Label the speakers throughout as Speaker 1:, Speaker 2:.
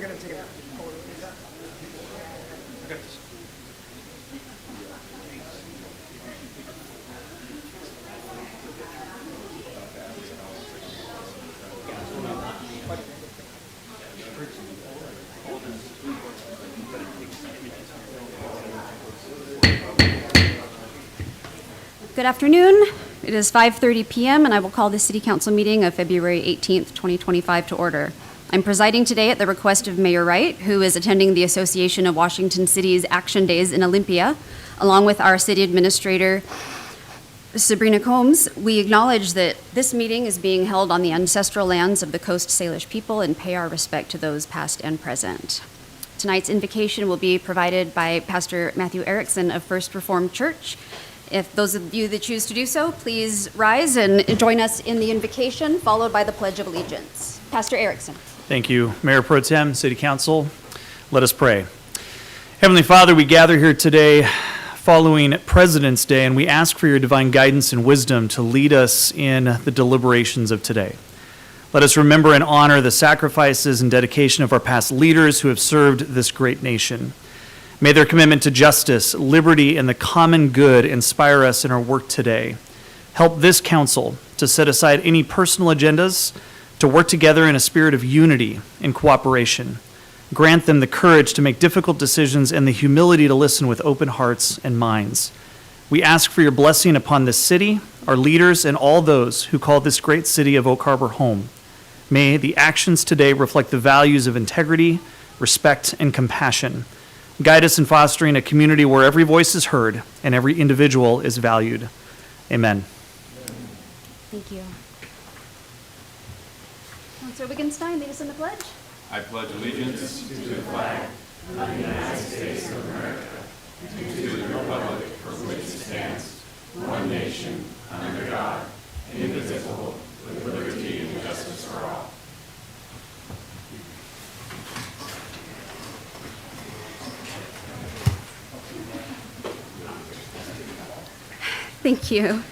Speaker 1: going to take it.
Speaker 2: Good afternoon. It is 5:30 p.m. and I will call the City Council meeting of February 18th, 2025 to order. I'm presiding today at the request of Mayor Wright, who is attending the Association of Washington Cities Action Days in Olympia, along with our City Administrator, Sabrina Combs. We acknowledge that this meeting is being held on the ancestral lands of the Coast Salish people and pay our respect to those past and present. Tonight's invocation will be provided by Pastor Matthew Erikson of First Reformed Church. If those of you that choose to do so, please rise and join us in the invocation, followed by the Pledge of Allegiance. Pastor Erikson.
Speaker 3: Thank you, Mayor Pro Tem, City Council. Let us pray. Heavenly Father, we gather here today following President's Day, and we ask for your divine guidance and wisdom to lead us in the deliberations of today. Let us remember and honor the sacrifices and dedication of our past leaders who have served this great nation. May their commitment to justice, liberty, and the common good inspire us in our work today. Help this council to set aside any personal agendas, to work together in a spirit of unity and cooperation. Grant them the courage to make difficult decisions and the humility to listen with open hearts and minds. We ask for your blessing upon this city, our leaders, and all those who call this great city of Oak Harbor home. May the actions today reflect the values of integrity, respect, and compassion. Guide us in fostering a community where every voice is heard and every individual is valued. Amen.
Speaker 2: Thank you. Councilor Wittgenstein, lead us in the pledge.
Speaker 4: I pledge allegiance to the flag of the United States of America and to the republic for which it stands, one nation, under God, indivisible, with liberty and justice for all.
Speaker 2: Thank you.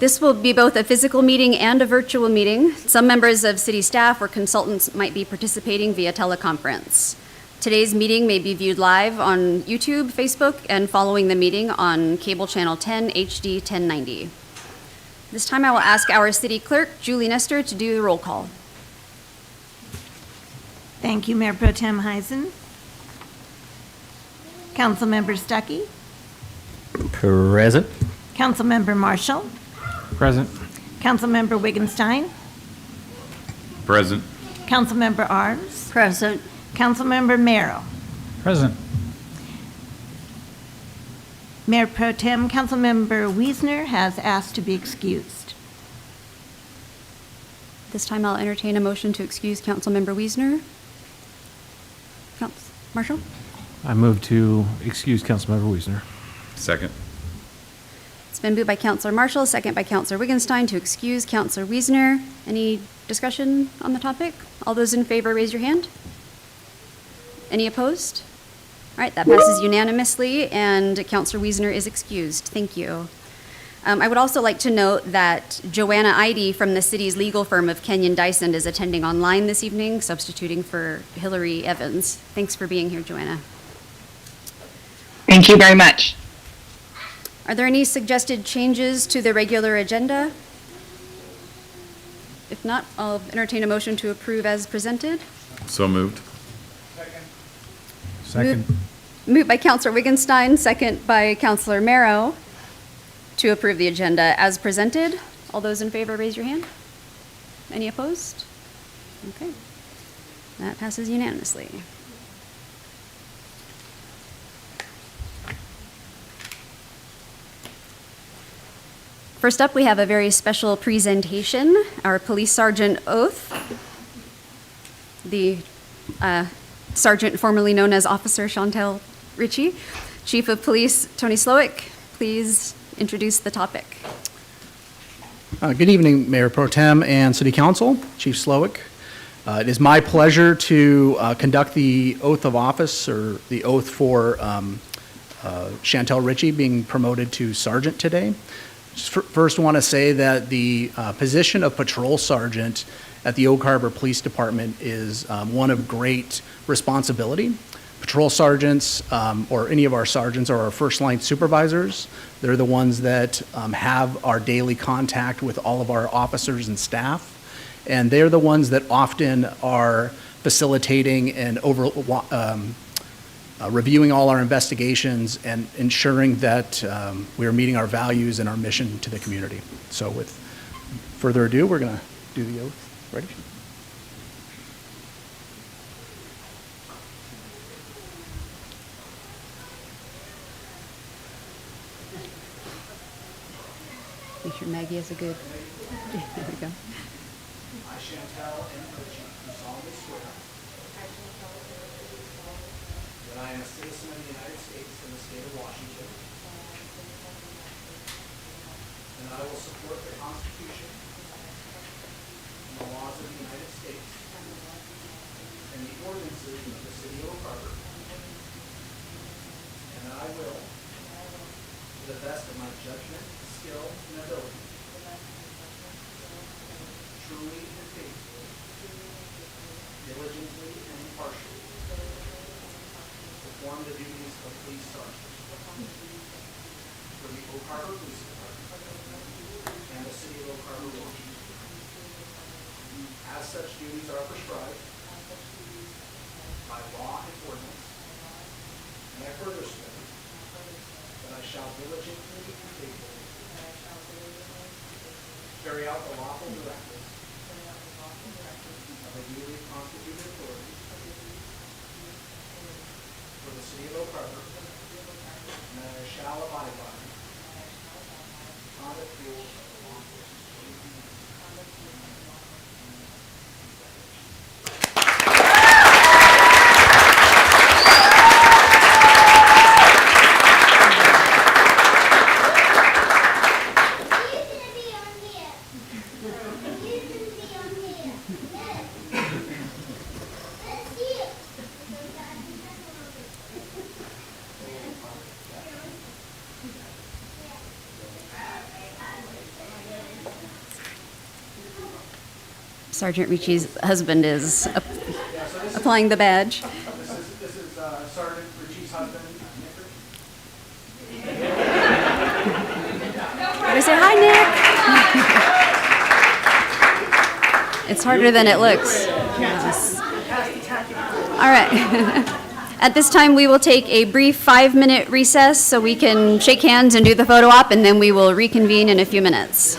Speaker 2: This will be both a physical meeting and a virtual meeting. Some members of city staff or consultants might be participating via teleconference. Today's meeting may be viewed live on YouTube, Facebook, and following the meeting on cable channel 10 HD 1090. This time I will ask our city clerk, Julie Nestor, to do the roll call.
Speaker 5: Thank you, Mayor Pro Tem Heisen. Councilmember Stuckey.
Speaker 6: Present.
Speaker 5: Councilmember Marshall.
Speaker 6: Present.
Speaker 5: Councilmember Wittgenstein.
Speaker 4: Present.
Speaker 5: Councilmember Arms.
Speaker 2: Present.
Speaker 5: Councilmember Merrill.
Speaker 6: Present.
Speaker 5: Mayor Pro Tem Councilmember Wiesner has asked to be excused.
Speaker 2: This time I'll entertain a motion to excuse Councilmember Wiesner. Marshall?
Speaker 6: I move to excuse Councilmember Wiesner.
Speaker 4: Second.
Speaker 2: It's been moved by Councilor Marshall, second by Councilor Wittgenstein to excuse Councilor Wiesner. Any discussion on the topic? All those in favor, raise your hand. Any opposed? All right, that passes unanimously, and Councilor Wiesner is excused. Thank you. I would also like to note that Joanna Eide from the city's legal firm of Kenyon Dyson is attending online this evening, substituting for Hillary Evans. Thanks for being here, Joanna.
Speaker 7: Thank you very much.
Speaker 2: Are there any suggested changes to the regular agenda? If not, I'll entertain a motion to approve as presented.
Speaker 4: So moved.
Speaker 6: Second.
Speaker 2: Moved by Councilor Wittgenstein, second by Councilor Merrow to approve the agenda as presented. All those in favor, raise your hand. Any opposed? Okay. That passes unanimously. First up, we have a very special presentation, our police sergeant oath. The sergeant formerly known as Officer Shantel Ricci. Chief of Police Tony Slowick, please introduce the topic.
Speaker 8: Good evening, Mayor Pro Tem and City Council, Chief Slowick. It is my pleasure to conduct the oath of office, or the oath for Shantel Ricci being promoted to sergeant today. First want to say that the position of patrol sergeant at the Oak Harbor Police Department is one of great responsibility. Patrol sergeants, or any of our sergeants, are our first-line supervisors. They're the ones that have our daily contact with all of our officers and staff, and they're the ones that often are facilitating and reviewing all our investigations and ensuring that we are meeting our values and our mission to the community. So with further ado, we're going to do the oath. Ready?
Speaker 2: Make sure Maggie has a good, there we go.
Speaker 8: I, Shantel and Ricci, do solemnly swear that I am a citizen of the United States and the state of Washington, and I will support the Constitution and the laws of the United States and the ordinances of the city of Oak Harbor, and that I will, to the best of my judgment, skill, and ability, truly and faithfully, diligently and impartially, perform the duties of police sergeant for the Oak Harbor Police Department and the city of Oak Harbor, Washington. As such duties are prescribed by law and ordinance, and I further swear that I shall diligently and faithfully carry out the lawful directives of the duly constituted authority for the city of Oak Harbor, and that I shall abide by conduct rules of law enforcement.
Speaker 2: Sergeant Ricci's husband is applying the badge.
Speaker 8: This is Sergeant Ricci's husband, Nick.
Speaker 2: Can we say hi, Nick? It's harder than it looks. Yes. All right. At this time, we will take a brief 5-minute recess so we can shake hands and do the photo op, and then we will reconvene in a few minutes.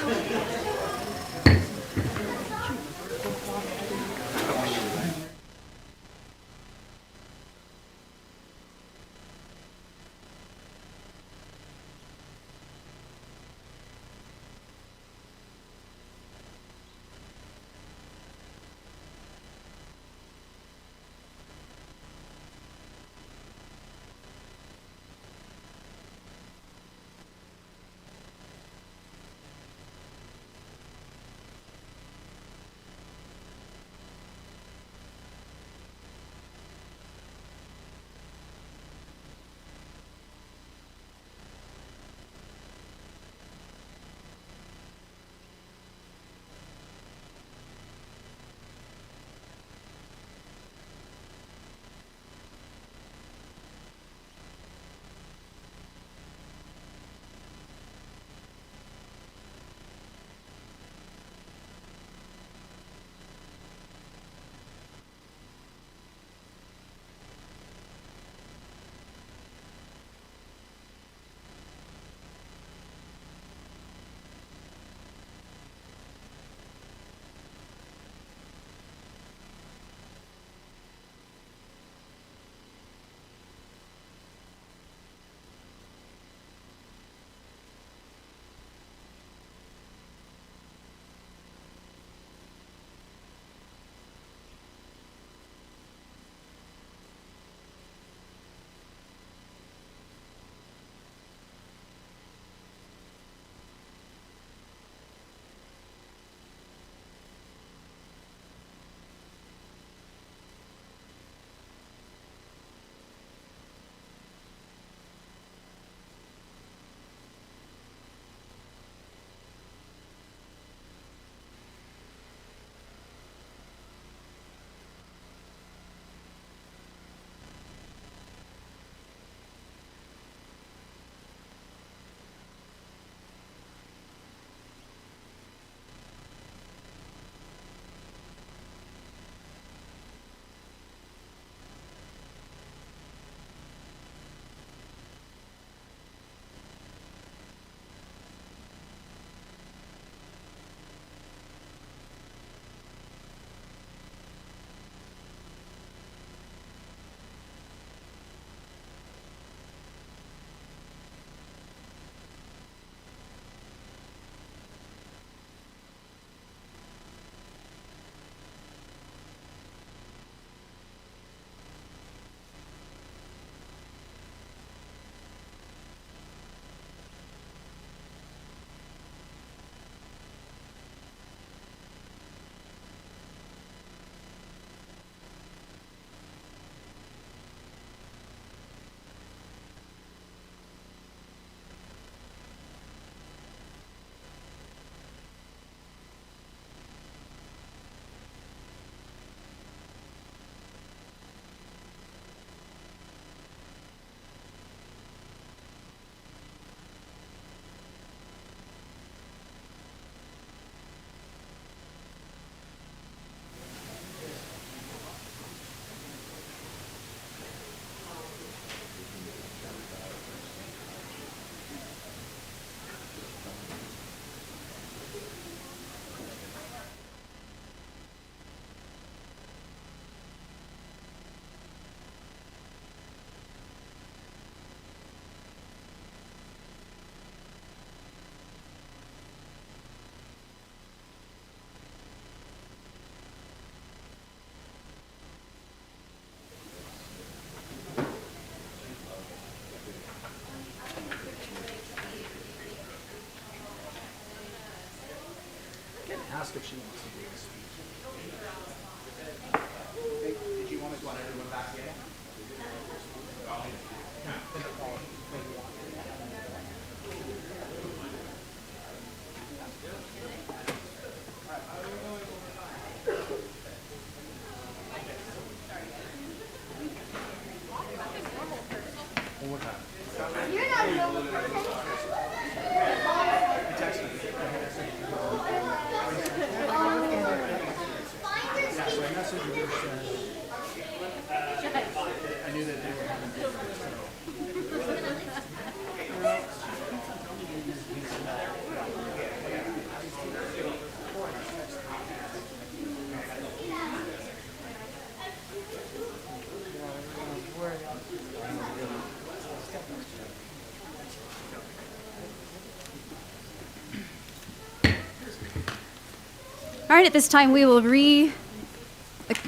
Speaker 2: All right, at this time, we will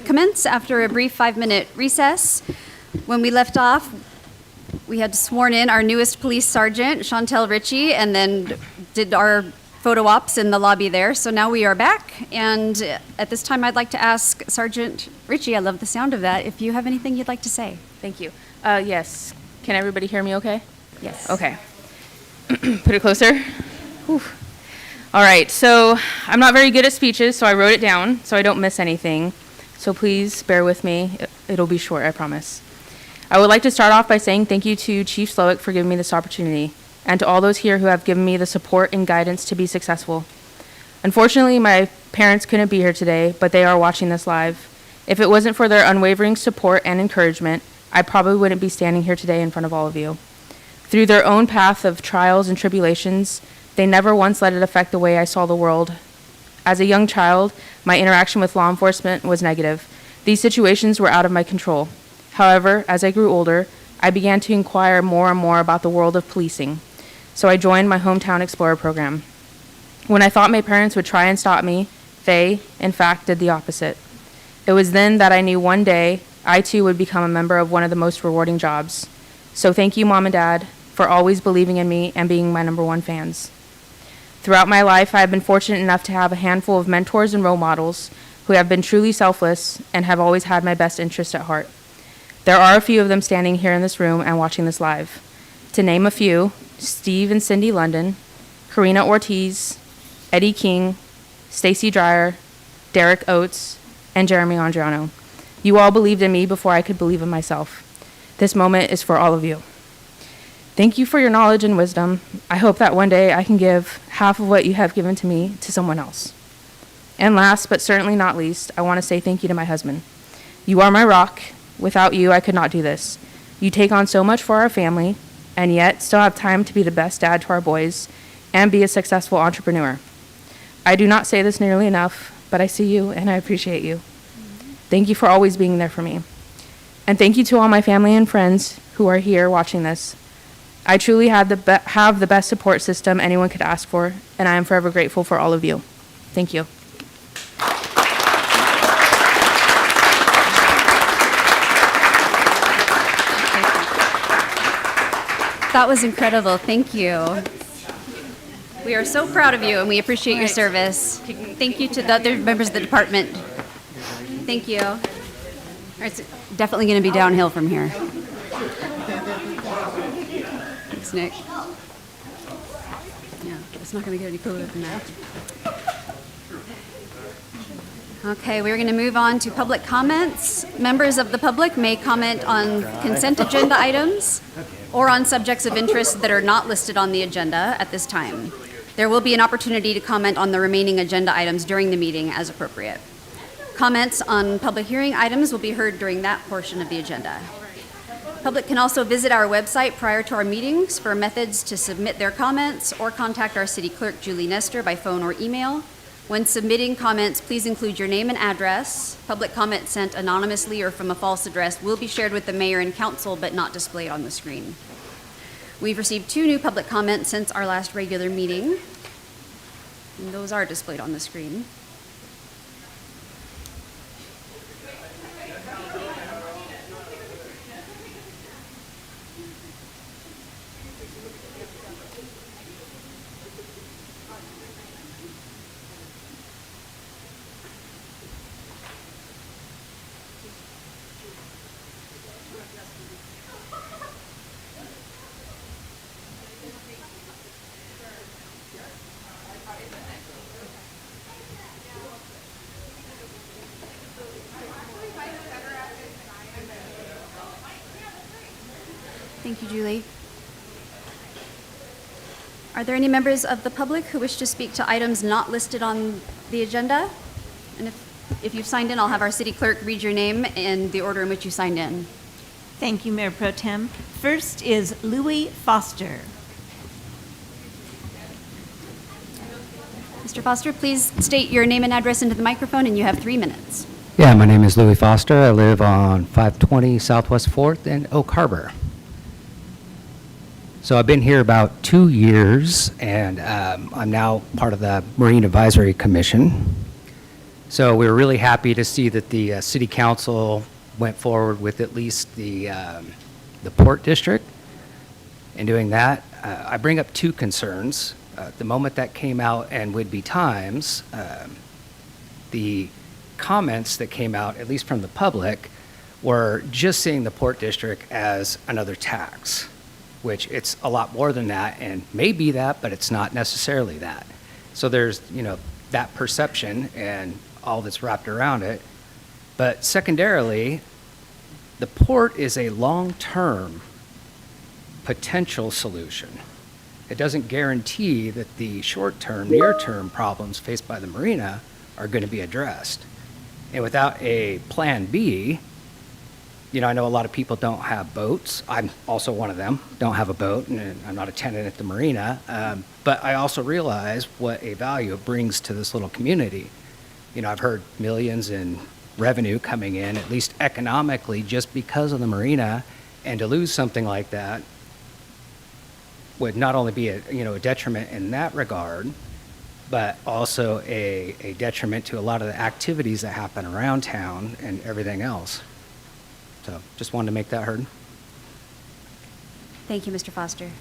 Speaker 2: commence after a brief 5-minute recess. When we left off, we had sworn in our newest police sergeant, Shantel Ricci, and then did our photo ops in the lobby there. So now we are back, and at this time, I'd like to ask Sergeant Ricci, I love the sound of that, if you have anything you'd like to say.
Speaker 1: Thank you. Yes. Can everybody hear me okay?
Speaker 2: Yes.
Speaker 1: Okay. Put it closer. Whew. All right. So I'm not very good at speeches, so I wrote it down so I don't miss anything. So please bear with me. It'll be short, I promise. I would like to start off by saying thank you to Chief Slowick for giving me this opportunity, and to all those here who have given me the support and guidance to be successful. Unfortunately, my parents couldn't be here today, but they are watching this live. If it wasn't for their unwavering support and encouragement, I probably wouldn't be standing here today in front of all of you. Through their own path of trials and tribulations, they never once let it affect the way I saw the world. As a young child, my interaction with law enforcement was negative. These situations were out of my control. However, as I grew older, I began to inquire more and more about the world of policing. So I joined my Hometown Explorer program. When I thought my parents would try and stop me, they, in fact, did the opposite. It was then that I knew one day I too would become a member of one of the most rewarding jobs. So thank you, Mom and Dad, for always believing in me and being my #1 fans. Throughout my life, I have been fortunate enough to have a handful of mentors and role models who have been truly selfless and have always had my best interest at heart. There are a few of them standing here in this room and watching this live. To name a few, Steve and Cindy London, Karina Ortiz, Eddie King, Stacy Dreyer, Derek Oates, and Jeremy Andriano. You all believed in me before I could believe in myself. This moment is for all of you. Thank you for your knowledge and wisdom. I hope that one day I can give half of what you have given to me to someone else. And last, but certainly not least, I want to say thank you to my husband. You are my rock. Without you, I could not do this. You take on so much for our family, and yet still have time to be the best dad to our boys and be a successful entrepreneur. I do not say this nearly enough, but I see you and I appreciate you. Thank you for always being there for me. And thank you to all my family and friends who are here watching this. I truly have the best support system anyone could ask for, and I am forever grateful for all of you. Thank you.
Speaker 2: That was incredible. Thank you. We are so proud of you, and we appreciate your service. Thank you to the other members of the department. Thank you. All right, it's definitely going to be downhill from here. Thanks, Nick. Yeah, it's not going to get any cooler than that. Okay, we're going to move on to public comments. Members of the public may comment on consent agenda items or on subjects of interest that are not listed on the agenda at this time. There will be an opportunity to comment on the remaining agenda items during the meeting as appropriate. Comments on public hearing items will be heard during that portion of the agenda. Public can also visit our website prior to our meetings for methods to submit their comments or contact our city clerk, Julie Nestor, by phone or email. When submitting comments, please include your name and address. Public comment sent anonymously or from a false address will be shared with the mayor and council, but not displayed on the screen. We've received 2 new public comments since our last regular meeting, and those are displayed on the screen. Thank you, Julie. Are there any members of the public who wish to speak to items not listed on the agenda? And If you've signed in, I'll have our city clerk read your name and the order in which you signed in.
Speaker 5: Thank you, Mayor Pro Tem. First is Louis Foster.
Speaker 2: Mr. Foster, please state your name and address into the microphone, and you have 3 minutes.
Speaker 7: Yeah, my name is Louis Foster. I live on 520 Southwest 4th in Oak Harbor. So I've been here about 2 years, and I'm now part of the Marine Advisory Commission. So we were really happy to see that the City Council went forward with at least the Port District. In doing that, I bring up 2 concerns. The moment that came out and Whidbey Times, the comments that came out, at least from the public, were just seeing the Port District as another tax, which it's a lot more than that, and may be that, but it's not necessarily that. So there's, that perception and all that's wrapped around it. But secondarily, the port is a long-term potential solution. It doesn't guarantee that the short-term, near-term problems faced by the marina are going to be addressed. And without a plan B, I know a lot of people don't have boats. I'm also one of them, don't have a boat, and I'm not a tenant at the marina. But I also realize what a value it brings to this little community. I've heard millions in revenue coming in, at least economically, just because of the marina, and to lose something like that would not only be a detriment in that regard, but also a detriment to a lot of the activities that happen around town and everything else. So just wanted to make that heard.
Speaker 2: Thank you, Mr. Foster.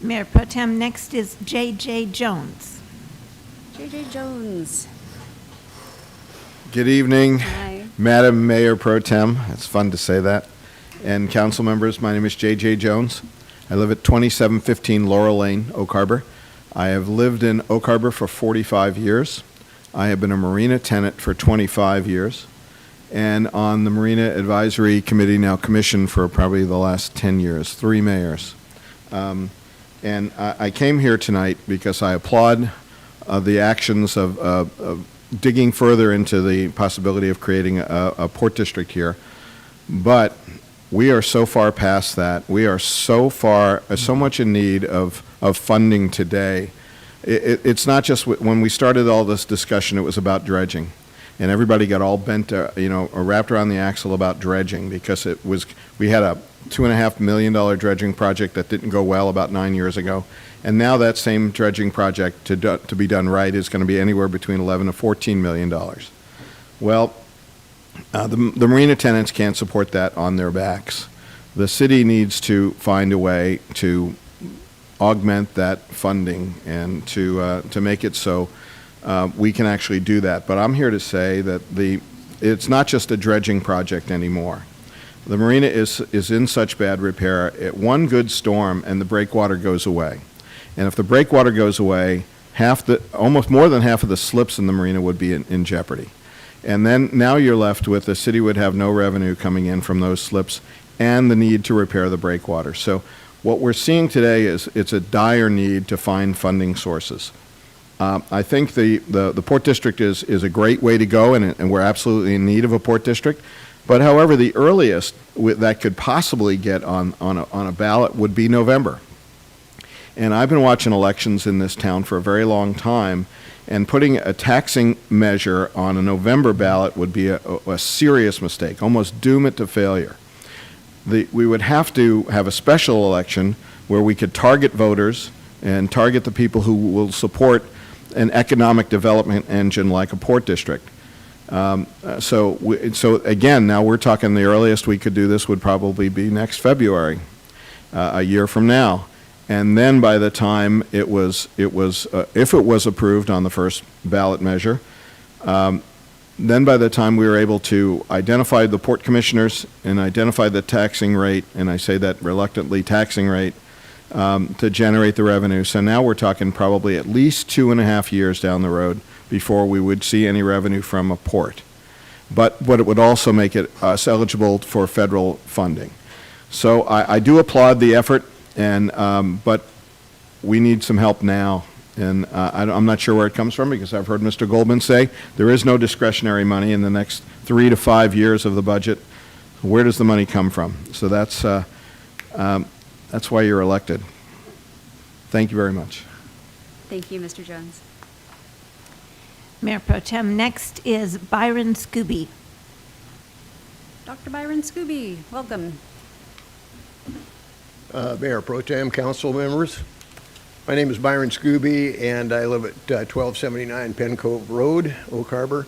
Speaker 5: Mayor Pro Tem, next is J.J. Jones.
Speaker 2: J.J. Jones.
Speaker 9: Good evening,
Speaker 2: Hi.
Speaker 9: Madam Mayor Pro Tem. It's fun to say that. And council members, my name is J.J. Jones. I live at 2715 Laurel Lane, Oak Harbor. I have lived in Oak Harbor for 45 years. I have been a marina tenant for 25 years. And on the Marina Advisory Committee, now commission, for probably the last 10 years, 3 mayors. And I came here tonight because I applaud the actions of digging further into the possibility of creating a port district here. But we are so far past that. We are so much in need of funding today. It's not just, when we started all this discussion, it was about dredging. And everybody got all bent, wrapped around the axle about dredging, because we had a $2.5 million dredging project that didn't go well about 9 years ago. And now that same dredging project, to be done right, is going to be anywhere between $11 to $14 million. Well, the marina tenants can't support that on their backs. The city needs to find a way to augment that funding and to make it so we can actually do that. But I'm here to say that it's not just a dredging project anymore. The marina is in such bad repair. One good storm and the breakwater goes away. And if the breakwater goes away, almost more than half of the slips in the marina would be in jeopardy. And then now you're left with, the city would have no revenue coming in from those slips and the need to repair the breakwater. So what we're seeing today is it's a dire need to find funding sources. I think the Port District is a great way to go, and we're absolutely in need of a Port District. But however, the earliest that could possibly get on a ballot would be November. And I've been watching elections in this town for a very long time, and putting a taxing measure on a November ballot would be a serious mistake, almost doom it to failure. We would have to have a special election where we could target voters and target the people who will support an economic development engine like a port district. So again, now we're talking the earliest we could do this would probably be next February, a year from now. And then by the time if it was approved on the first ballot measure, then by the time we were able to identify the port commissioners and identify the taxing rate, and I say that reluctantly, taxing rate, to generate the revenue. So now we're talking probably at least 2.5 years down the road before we would see any revenue from a port. But it would also make us eligible for federal funding. So I do applaud the effort, but we need some help now. And I'm not sure where it comes from, because I've heard Mr. Goldman say there is no discretionary money in the next 3 to 5 years of the budget. Where does the money come from? So that's why you're elected. Thank you very much.
Speaker 2: Thank you, Mr. Jones.
Speaker 5: Mayor Pro Tem, next is Byron Scooby.
Speaker 2: Dr. Byron Scooby, welcome.
Speaker 10: Mayor Pro Tem, council members. My name is Byron Scooby, and I live at 1279 Penn Cove Road, Oak Harbor.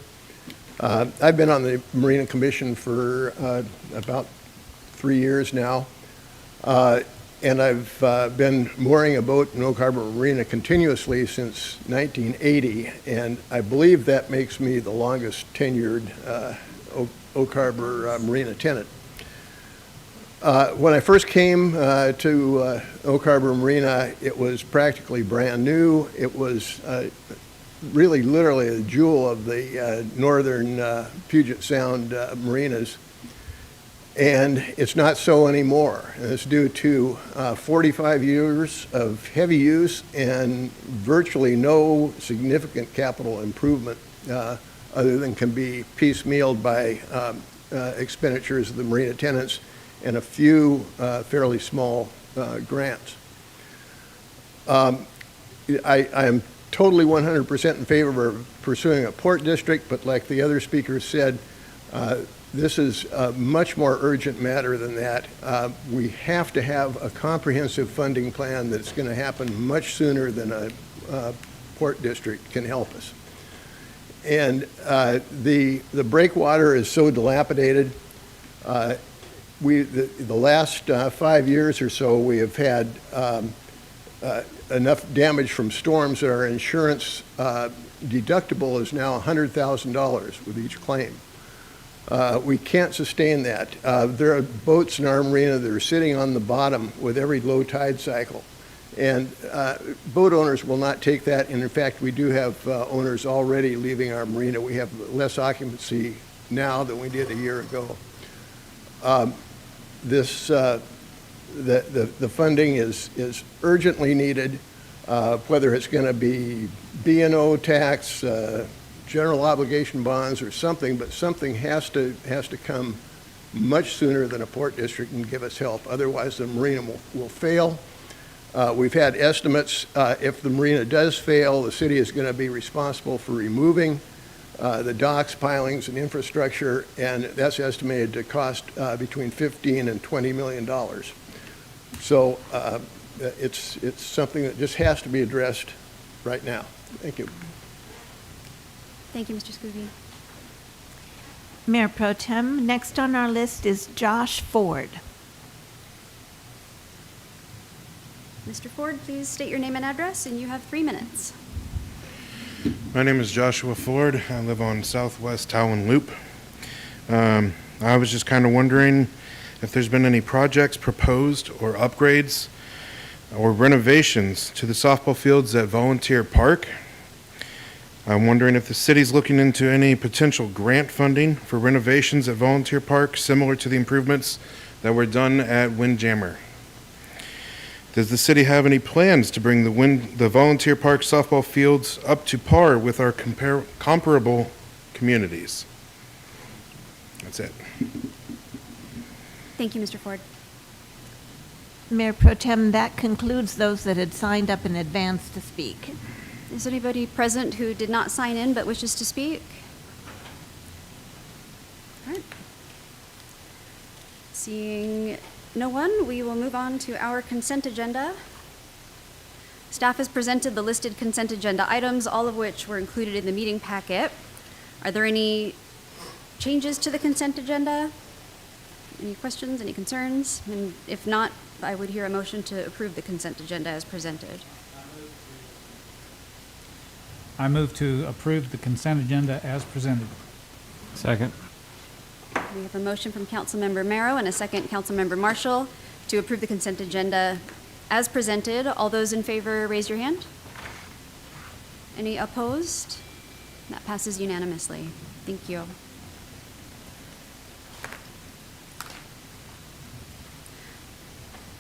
Speaker 10: I've been on the Marina Commission for about 3 years now, and I've been mooring a boat in Oak Harbor Marina continuously since 1980, and I believe that makes me the longest tenured Oak Harbor Marina tenant. When I first came to Oak Harbor Marina, it was practically brand new. It was really literally a jewel of the northern Puget Sound marinas. And it's not so anymore. And it's due to 45 years of heavy use and virtually no significant capital improvement other than can be piecemealed by expenditures of the marina tenants and a few fairly small grants. I am totally 100% in favor of pursuing a port district, but like the other speakers said, this is a much more urgent matter than that. We have to have a comprehensive funding plan that's going to happen much sooner than a port district can help us. And the breakwater is so dilapidated. The last 5 years or so, we have had enough damage from storms that our insurance deductible is now $100,000 with each claim. We can't sustain that. There are boats in our marina that are sitting on the bottom with every low tide cycle. And boat owners will not take that. And in fact, we do have owners already leaving our marina. We have less occupancy now than we did a year ago. The funding is urgently needed, whether it's going to be B&O tax, general obligation bonds or something, but something has to come much sooner than a port district and give us help. Otherwise, the marina will fail. We've had estimates, if the marina does fail, the city is going to be responsible for removing the docks, pilings, and infrastructure, and that's estimated to cost between $15 and $20 million. So it's something that just has to be addressed right now. Thank you.
Speaker 2: Thank you, Mr. Scooby.
Speaker 5: Mayor Pro Tem, next on our list is Josh Ford.
Speaker 2: Mr. Ford, please state your name and address, and you have 3 minutes.
Speaker 11: My name is Joshua Ford. I live on Southwest Town Loop. I was just kind of wondering if there's been any projects proposed or upgrades or renovations to the softball fields at Volunteer Park. I'm wondering if the city's looking into any potential grant funding for renovations at Volunteer Park similar to the improvements that were done at Windjammer. Does the city have any plans to bring the Volunteer Park softball fields up to par with our comparable communities? That's it.
Speaker 2: Thank you, Mr. Ford.
Speaker 5: Mayor Pro Tem, that concludes those that had signed up in advance to speak.
Speaker 2: Is anybody present who did not sign in but wishes to speak? All right. Seeing no one, we will move on to our consent agenda. Staff has presented the listed consent agenda items, all of which were included in the meeting packet. Are there any changes to the consent agenda? Any questions, any concerns? And if not, I would hear a motion to approve the consent agenda as presented.
Speaker 12: I move to approve the consent agenda as presented.
Speaker 6: Second.
Speaker 2: We have a motion from Councilmember Merrow and a second, Councilmember Marshall, to approve the consent agenda as presented. All those in favor, raise your hand. Any opposed? That passes unanimously. Thank you.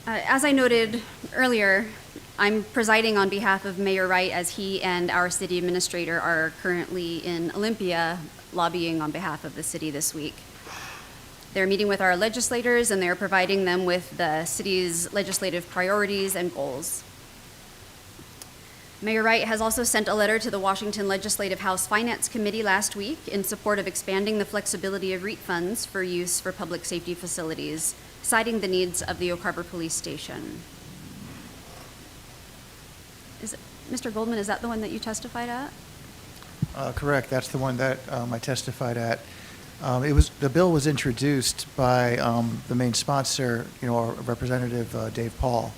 Speaker 2: As I noted earlier, I'm presiding on behalf of Mayor Wright as he and our city administrator are currently in Olympia lobbying on behalf of the city this week. They're meeting with our legislators and they're providing them with the city's legislative priorities and goals. Mayor Wright has also sent a letter to the Washington Legislative House Finance Committee last week in support of expanding the flexibility of REIT funds for use for public safety facilities, citing the needs of the Oak Harbor Police Station. Mr. Goldman, is that the one that you testified at?
Speaker 13: Correct. That's the one that I testified at. The bill was introduced by the main sponsor, our Representative Dave Paul.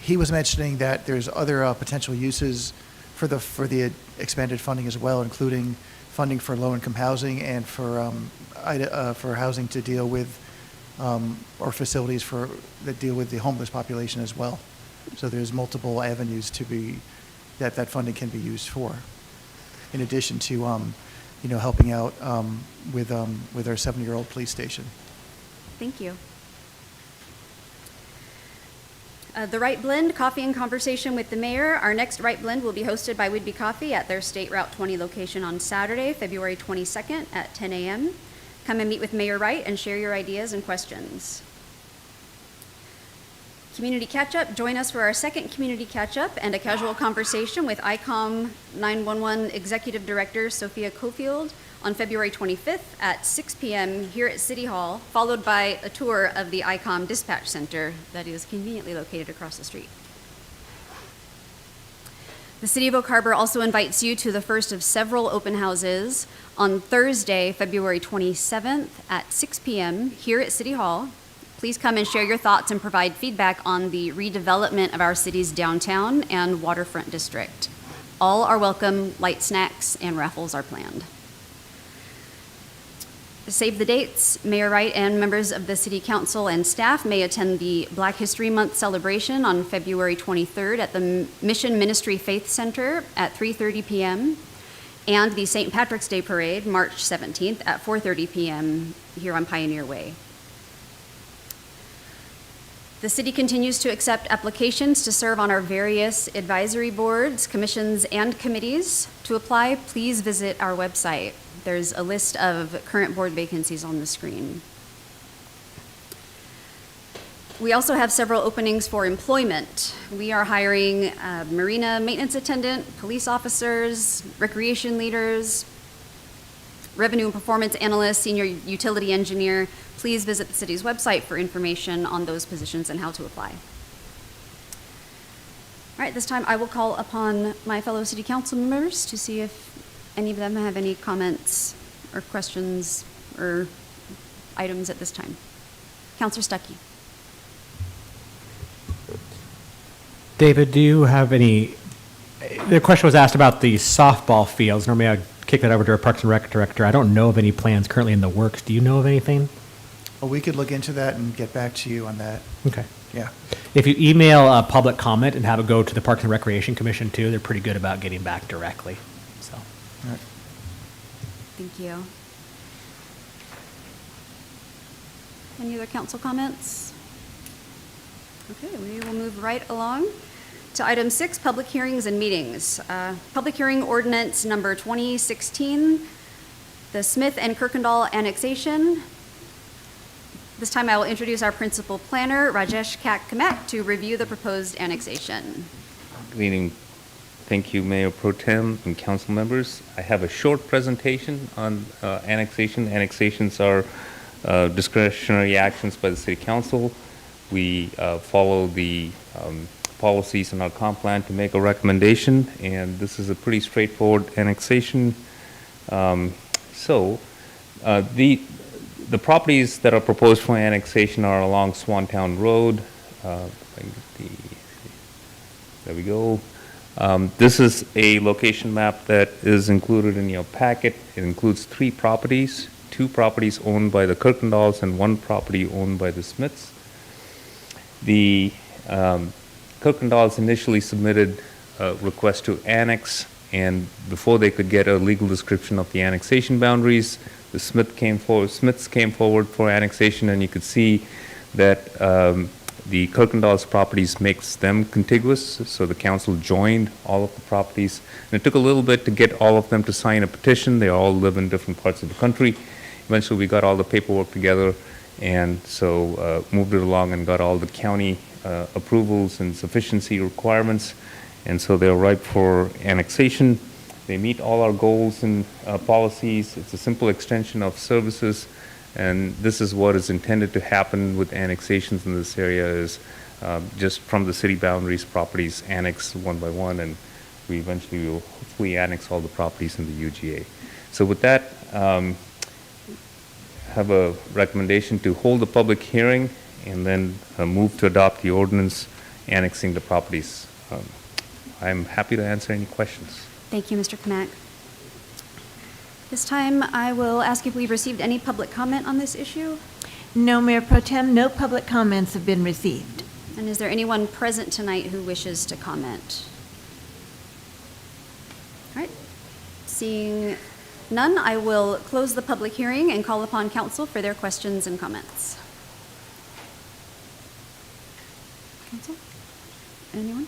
Speaker 13: He was mentioning that there's other potential uses for the expanded funding as well, including funding for low-income housing and for housing to deal with or facilities that deal with the homeless population as well. So there's multiple avenues that funding can be used for, in addition to helping out with our 7-year-old police station.
Speaker 2: Thank you. The Wright Blend, Coffee and Conversation with the Mayor. Our next Wright Blend will be hosted by Whidbey Coffee at their State Route 20 location on Saturday, February 22nd at 10 a.m. Come and meet with Mayor Wright and share your ideas and questions. Community Catch-Up. Join us for our second Community Catch-Up and a casual conversation with ICOM 911 Executive Director Sophia Cofield on February 25th at 6 p.m. here at City Hall, followed by a tour of the ICOM Dispatch Center that is conveniently located across the street. The City of Oak Harbor also invites you to the first of several open houses on Thursday, February 27th at 6 p.m. here at City Hall. Please come and share your thoughts and provide feedback on the redevelopment of our city's downtown and waterfront district. All are welcome. Light snacks and raffles are planned. Save the dates. Mayor Wright and members of the City Council and staff may attend the Black History Month celebration on February 23rd at the Mission Ministry Faith Center at 3:30 p.m. and the St. Patrick's Day Parade, March 17th at 4:30 p.m. here on Pioneer Way. The city continues to accept applications to serve on our various advisory boards, commissions, and committees. To apply, please visit our website. There's a list of current board vacancies on the screen. We also have several openings for employment. We are hiring a marina maintenance attendant, police officers, recreation leaders, revenue and performance analyst, senior utility engineer. Please visit the city's website for information on those positions and how to apply. All right, this time I will call upon my fellow city council members to see if any of them have any comments or questions or items at this time. Councilor Stuckey.
Speaker 14: David, do you have any, the question was asked about the softball fields. Normally I'd kick that over to our Parks and Rec director. I don't know of any plans currently in the works. Do you know of anything?
Speaker 13: Well, we could look into that and get back to you on that.
Speaker 14: Okay.
Speaker 13: Yeah.
Speaker 14: If you email a public comment and have it go to the Parks and Recreation Commission too, they're pretty good about getting back directly. So.
Speaker 13: All right.
Speaker 2: Thank you. Any other council comments? Okay, we will move right along to item 6, public hearings and meetings. Public hearing ordinance number 2016, the Smith and Kirkendall annexation. This time I will introduce our principal planner, Rajesh Kamek, to review the proposed annexation.
Speaker 15: Good evening. Thank you, Mayor Pro Tem and council members. I have a short presentation on annexation. Annexations are discretionary actions by the City Council. We follow the policies in our comp plan to make a recommendation, and this is a pretty straightforward annexation. The properties that are proposed for annexation are along Swantown Road. There we go. This is a location map that is included in your packet. It includes 3 properties, 2 properties owned by the Kirkendalls and 1 property owned by the Smiths. The Kirkendalls initially submitted a request to annex, and before they could get a legal description of the annexation boundaries, the Smiths came forward for annexation, and you could see that The Kirkendall's properties makes them contiguous, so the council joined all of the properties. And it took a little bit to get all of them to sign a petition. They all live in different parts of the country. Eventually, we got all the paperwork together, and so moved it along and got all the county approvals and sufficiency requirements. And so they're ripe for annexation. They meet all our goals and policies. It's a simple extension of services. And this is what is intended to happen with annexations in this area is just from the city boundaries, properties annex one by one, and we eventually will hopefully annex all the properties in the UGA. So with that, have a recommendation to hold a public hearing and then move to adopt the ordinance annexing the properties. I'm happy to answer any questions.
Speaker 2: Thank you, Mr. Knack. This time, I will ask if we've received any public comment on this issue.
Speaker 5: No, Mayor Pro Tem, no public comments have been received.
Speaker 2: And is there anyone present tonight who wishes to comment? All right. Seeing none, I will close the public hearing and call upon council for their questions and comments. Council? Anyone?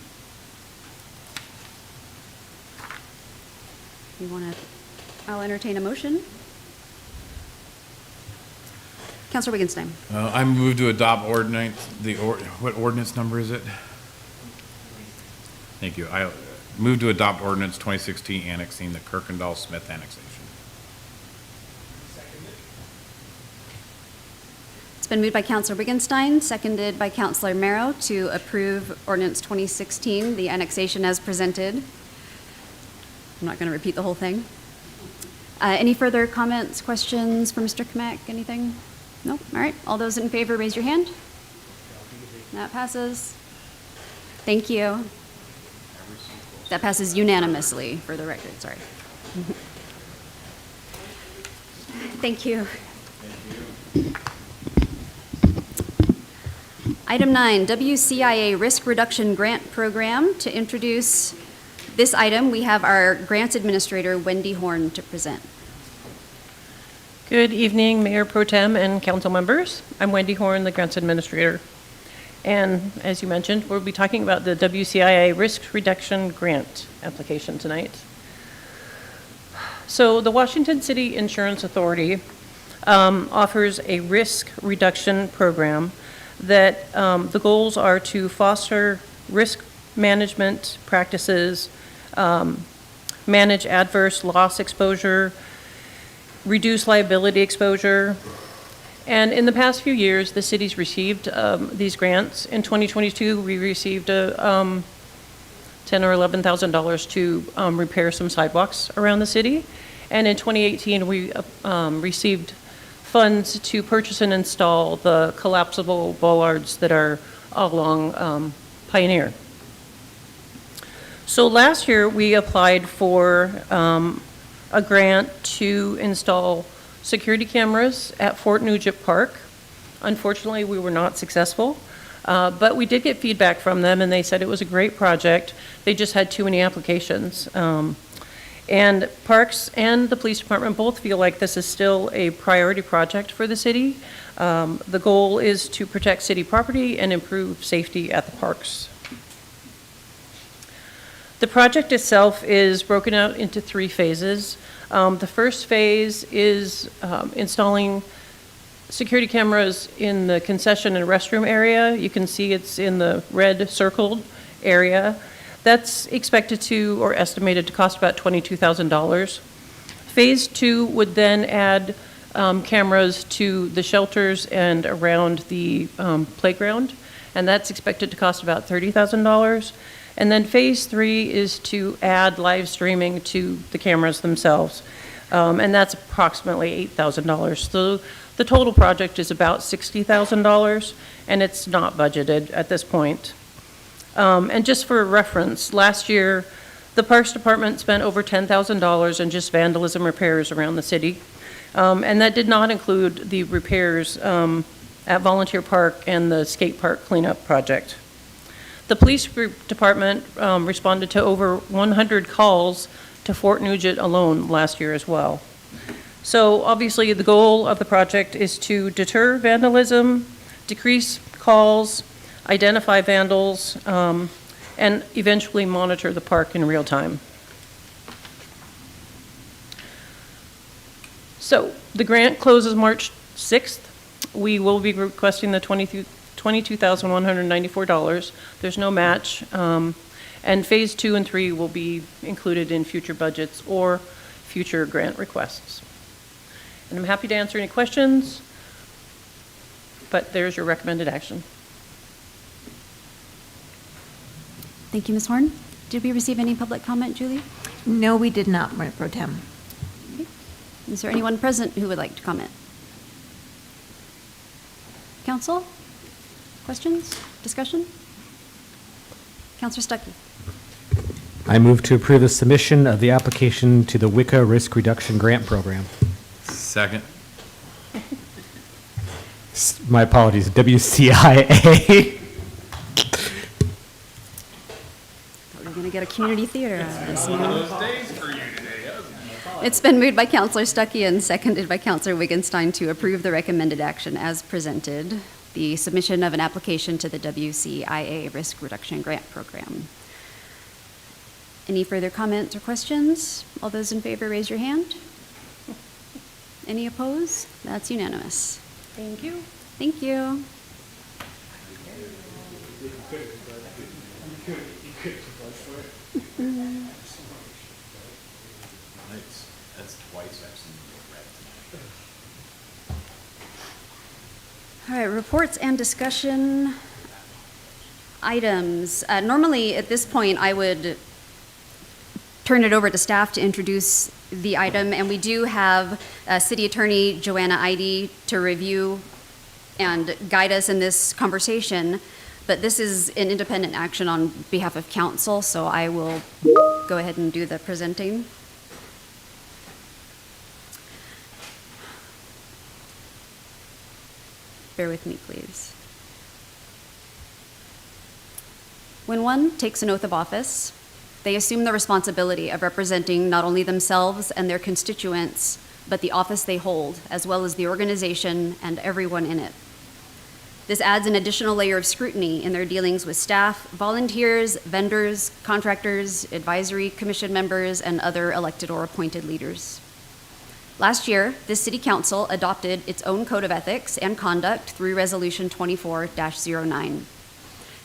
Speaker 2: You want to? I'll entertain a motion. Councilor Wittgenstein.
Speaker 16: I move to adopt ordinance, what ordinance number is it? Thank you. I move to adopt ordinance 2016 annexing the Kirkendall-Smith annexation.
Speaker 2: It's been moved by Councilor Wittgenstein, seconded by Councilor Merrow to approve ordinance 2016, the annexation as presented. I'm not going to repeat the whole thing. Any further comments, questions for Mr. Kmack? Anything? No? All right. All those in favor, raise your hand. That passes. Thank you. That passes unanimously, for the record. Sorry. Thank you. Item 9, WCIA Risk Reduction Grant Program. To introduce this item, we have our Grants Administrator, Wendy Horn, to present.
Speaker 17: Good evening, Mayor Pro Tem and council members. I'm Wendy Horn, the Grants Administrator. And as you mentioned, we'll be talking about the WCIA Risk Reduction Grant application tonight. So the Washington City Insurance Authority offers a risk reduction program that the goals are to foster risk management practices, manage adverse loss exposure, reduce liability exposure. And in the past few years, the city's received these grants. In 2022, we received $10,000 or $11,000 to repair some sidewalks around the city. And in 2018, we received funds to purchase and install the collapsible bollards that are along Pioneer. So last year, we applied for a grant to install security cameras at Fort Nugent Park. Unfortunately, we were not successful, but we did get feedback from them, and they said it was a great project. They just had too many applications. And Parks and the Police Department both feel like this is still a priority project for the city. The goal is to protect city property and improve safety at the parks. The project itself is broken out into 3 phases. The first phase is installing security cameras in the concession and restroom area. You can see it's in the red circled area. That's expected to or estimated to cost about $22,000. Phase 2 would then add cameras to the shelters and around the playground, and that's expected to cost about $30,000. And then phase 3 is to add live streaming to the cameras themselves, and that's approximately $8,000. So the total project is about $60,000, and it's not budgeted at this point. And just for reference, last year, the Parks Department spent over $10,000 in just vandalism repairs around the city, and that did not include the repairs at Volunteer Park and the skate park cleanup project. The police department responded to over 100 calls to Fort Nugent alone last year as well. So obviously the goal of the project is to deter vandalism, decrease calls, identify vandals, and eventually monitor the park in real time. So the grant closes March 6th. We will be requesting the $22,194. There's no match. And phase 2 and 3 will be included in future budgets or future grant requests. And I'm happy to answer any questions, but there's your recommended action.
Speaker 2: Thank you, Ms. Horn. Did we receive any public comment, Julie?
Speaker 5: No, we did not, Mayor Pro Tem.
Speaker 2: Okay. Is there anyone present who would like to comment? Council? Questions? Discussion? Councilor Stuckey.
Speaker 14: I move to approve the submission of the application to the WICA Risk Reduction Grant Program.
Speaker 16: Second.
Speaker 14: My apologies, WCIA.
Speaker 2: We're going to get a community theater out of this.
Speaker 16: One of those days for you today,
Speaker 2: It's been moved by Councilor Stuckey and seconded by Councilor Wittgenstein to approve the recommended action as presented, the submission of an application to the WCIA Risk Reduction Grant Program. Any further comments or questions? All those in favor, raise your hand. Any opposed? That's unanimous.
Speaker 17: Thank you.
Speaker 2: Thank you.
Speaker 16: That's twice I've seen you get red.
Speaker 2: All right, reports and discussion items. Normally, at this point, I would turn it over to staff to introduce the item, and we do have City Attorney Joanna Eide to review and guide us in this conversation, but this is an independent action on behalf of council, so I will go ahead and do the presenting. Bear with me, please. When one takes an oath of office, they assume the responsibility of representing not only themselves and their constituents, but the office they hold, as well as the organization and everyone in it. This adds an additional layer of scrutiny in their dealings with staff, volunteers, vendors, contractors, advisory commission members, and other elected or appointed leaders. Last year, this City Council adopted its own code of ethics and conduct through Resolution 24-09.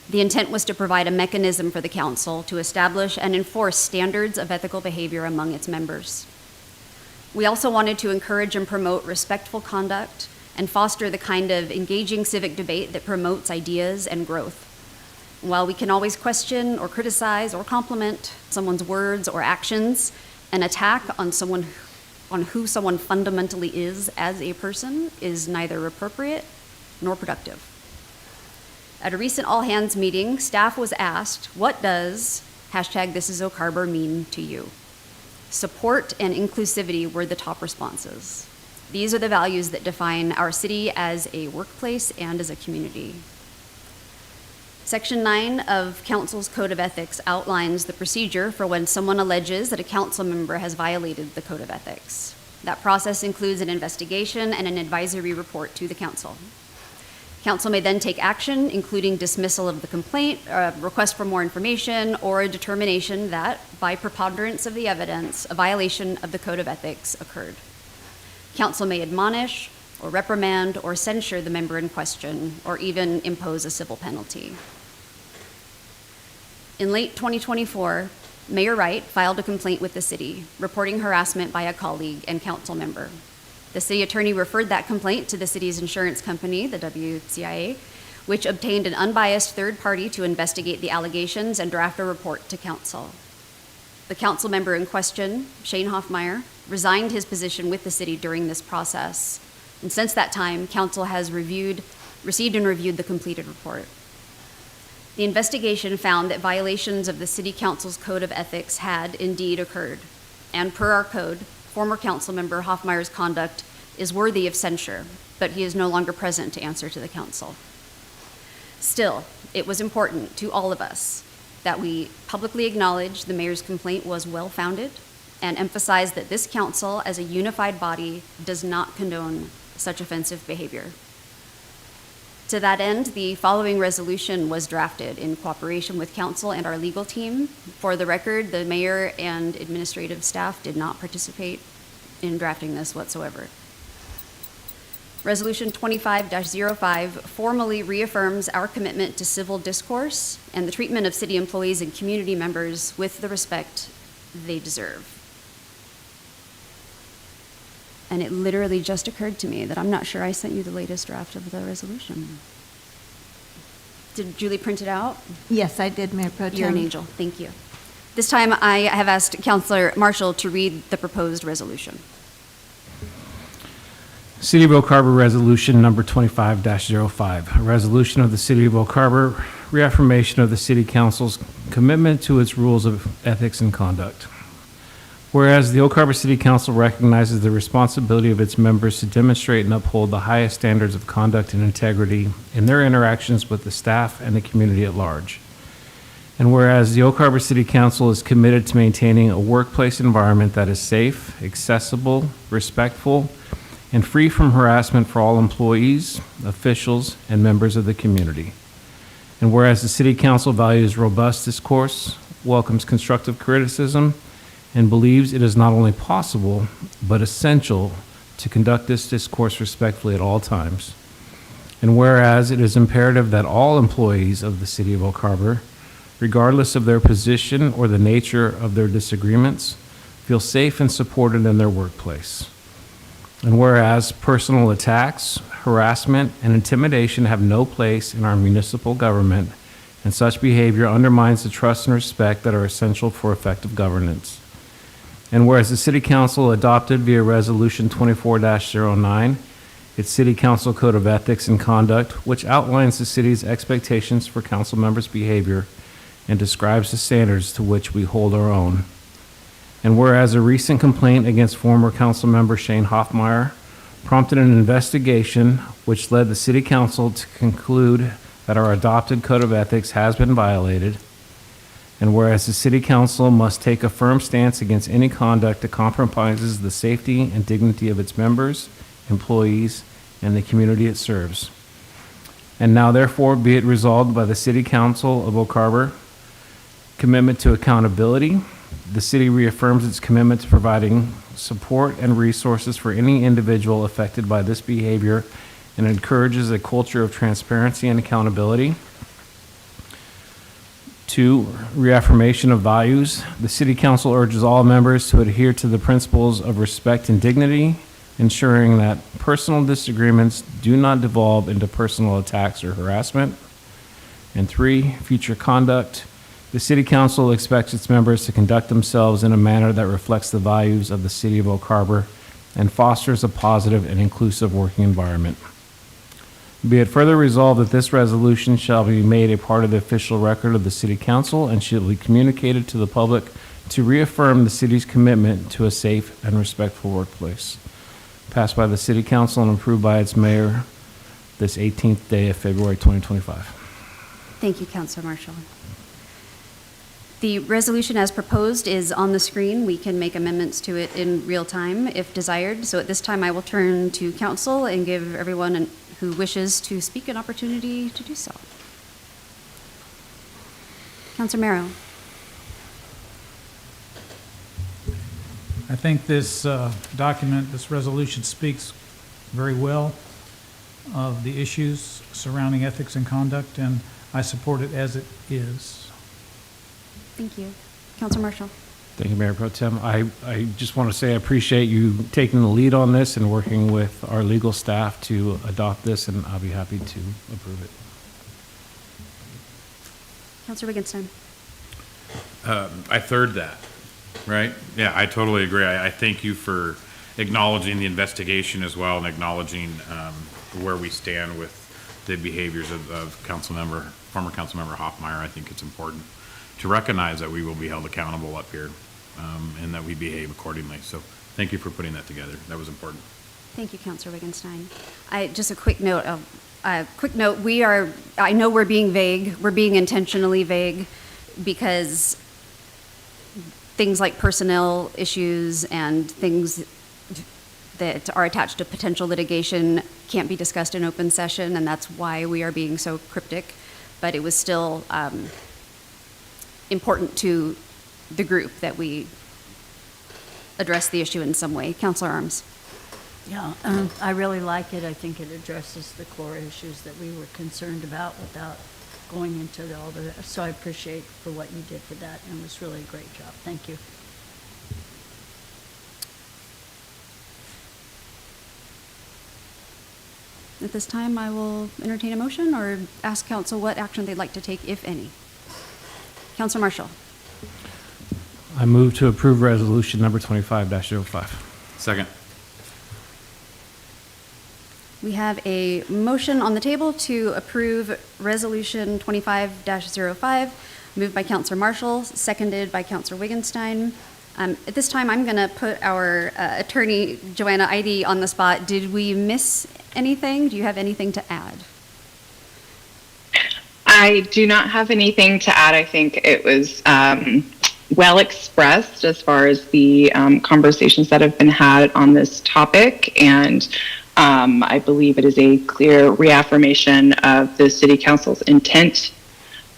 Speaker 2: The intent was to provide a mechanism for the council to establish and enforce standards of ethical behavior among its members. We also wanted to encourage and promote respectful conduct and foster the kind of engaging civic debate that promotes ideas and growth. While we can always question or criticize or compliment someone's words or actions, an attack on who someone fundamentally is as a person is neither appropriate nor productive. At a recent all-hands meeting, staff was asked, what does #ThisIsOak mean to you? Support and inclusivity were the top responses. These are the values that define our city as a workplace and as a community. Section 9 of Council's Code of Ethics outlines the procedure for when someone alleges that a council member has violated the Code of Ethics. That process includes an investigation and an advisory report to the council. Council may then take action, including dismissal of the complaint, a request for more information, or a determination that, by preponderance of the evidence, a violation of the Code of Ethics occurred. Council may admonish, or reprimand, or censure the member in question, or even impose a civil penalty. In late 2024, Mayor Wright filed a complaint with the city, reporting harassment by a colleague and council member. The city attorney referred that complaint to the city's insurance company, the WCIA, which obtained an unbiased third party to investigate the allegations and draft a report to council. The council member in question, Shane Hoffmeyer, resigned his position with the city during this process. And since that time, council has received and reviewed the completed report. The investigation found that violations of the city council's code of ethics had indeed occurred. And per our code, former council member Hoffmeyer's conduct is worthy of censure, but he is no longer present to answer to the council. Still, it was important to all of us that we publicly acknowledge the mayor's complaint was well-founded and emphasize that this council, as a unified body, does not condone such offensive behavior. To that end, the following resolution was drafted in cooperation with council and our legal team. For the record, the mayor and administrative staff did not participate in drafting this whatsoever. Resolution 25-05 formally reaffirms our commitment to civil discourse and the treatment of city employees and community members with the respect they deserve. And it literally just occurred to me that I'm not sure I sent you the latest draft of the resolution. Did Julie print it out?
Speaker 5: Yes, I did, Mayor Pro Tem.
Speaker 2: You're an angel. Thank you. This time I have asked Councilor Marshall to read the proposed resolution.
Speaker 6: City of Oak Harbor Resolution Number 25-05, a resolution of the City of Oak Harbor, reaffirmation of the City Council's commitment to its rules of ethics and conduct. Whereas the Oak Harbor City Council recognizes the responsibility of its members to demonstrate and uphold the highest standards of conduct and integrity in their interactions with the staff and the community at large. And whereas the Oak Harbor City Council is committed to maintaining a workplace environment that is safe, accessible, respectful, and free from harassment for all employees, officials, and members of the community. And whereas the City Council values robust discourse, welcomes constructive criticism, and believes it is not only possible, but essential to conduct this discourse respectfully at all times. And whereas it is imperative that all employees of the City of Oak Harbor, regardless of their position or the nature of their disagreements, feel safe and supported in their workplace. And whereas personal attacks, harassment, and intimidation have no place in our municipal government, and such behavior undermines the trust and respect that are essential for effective governance. And whereas the City Council adopted via Resolution 24-09 its City Council Code of Ethics and Conduct, which outlines the city's expectations for council members' behavior and describes the standards to which we hold our own. And whereas a recent complaint against former council member Shane Hoffmeyer prompted an investigation which led the City Council to conclude that our adopted Code of Ethics has been violated. And whereas the City Council must take a firm stance against any conduct that compromises the safety and dignity of its members, employees, and the community it serves. And now therefore be it resolved by the City Council of Oak Harbor, commitment to accountability. The city reaffirms its commitment to providing support and resources for any individual affected by this behavior and encourages a culture of transparency and accountability. 2, reaffirmation of values. The City Council urges all members to adhere to the principles of respect and dignity, ensuring that personal disagreements do not devolve into personal attacks or harassment. And 3, future conduct. The City Council expects its members to conduct themselves in a manner that reflects the values of the City of Oak Harbor and fosters a positive and inclusive working environment. Be it further resolved that this resolution shall be made a part of the official record of the City Council and shall be communicated to the public to reaffirm the city's commitment to a safe and respectful workplace. Passed by the City Council and approved by its mayor this 18th day of February 2025.
Speaker 2: Thank you, Councilor Marshall. The resolution as proposed is on the screen. We can make amendments to it in real time if desired. So at this time, I will turn to council and give everyone who wishes to speak an opportunity to do so. Councilor Merrow.
Speaker 12: I think this document, this resolution speaks very well of the issues surrounding ethics and conduct, and I support it as it is.
Speaker 2: Thank you. Councilor Marshall.
Speaker 6: Thank you, Mayor Pro Tem. I just want to say I appreciate you taking the lead on this and working with our legal staff to adopt this, and I'll be happy to approve it.
Speaker 2: Councilor Wittgenstein.
Speaker 16: I third that, right? Yeah, I totally agree. I thank you for acknowledging the investigation as well and acknowledging where we stand with the behaviors of former Councilmember Hoffmeyer. I think it's important to recognize that we will be held accountable up here and that we behave accordingly. So thank you for putting that together. That was important.
Speaker 2: Thank you, Councilor Wittgenstein. Just a quick note. I know we're being vague. We're being intentionally vague because things like personnel issues and things that are attached to potential litigation can't be discussed in open session, and that's why we are being so cryptic. But it was still important to the group that we address the issue in some way. Councilor Arms.
Speaker 18: Yeah, I really like it. I think it addresses the core issues that we were concerned about without going into all the, so I appreciate for what you did for that, and it was really a great job. Thank you.
Speaker 2: At this time, I will entertain a motion or ask council what action they'd like to take, if any. Councilor Marshall.
Speaker 6: I move to approve resolution number 25-05.
Speaker 16: Second.
Speaker 2: We have a motion on the table to approve Resolution 25-05, moved by Councilor Marshall, seconded by Councilor Wittgenstein. At this time, I'm going to put our attorney, Joanna Eide, on the spot. Did we miss anything? Do you have anything to add?
Speaker 19: I do not have anything to add. I think it was well expressed as far as the conversations that have been had on this topic, and I believe it is a clear reaffirmation of the City Council's intent.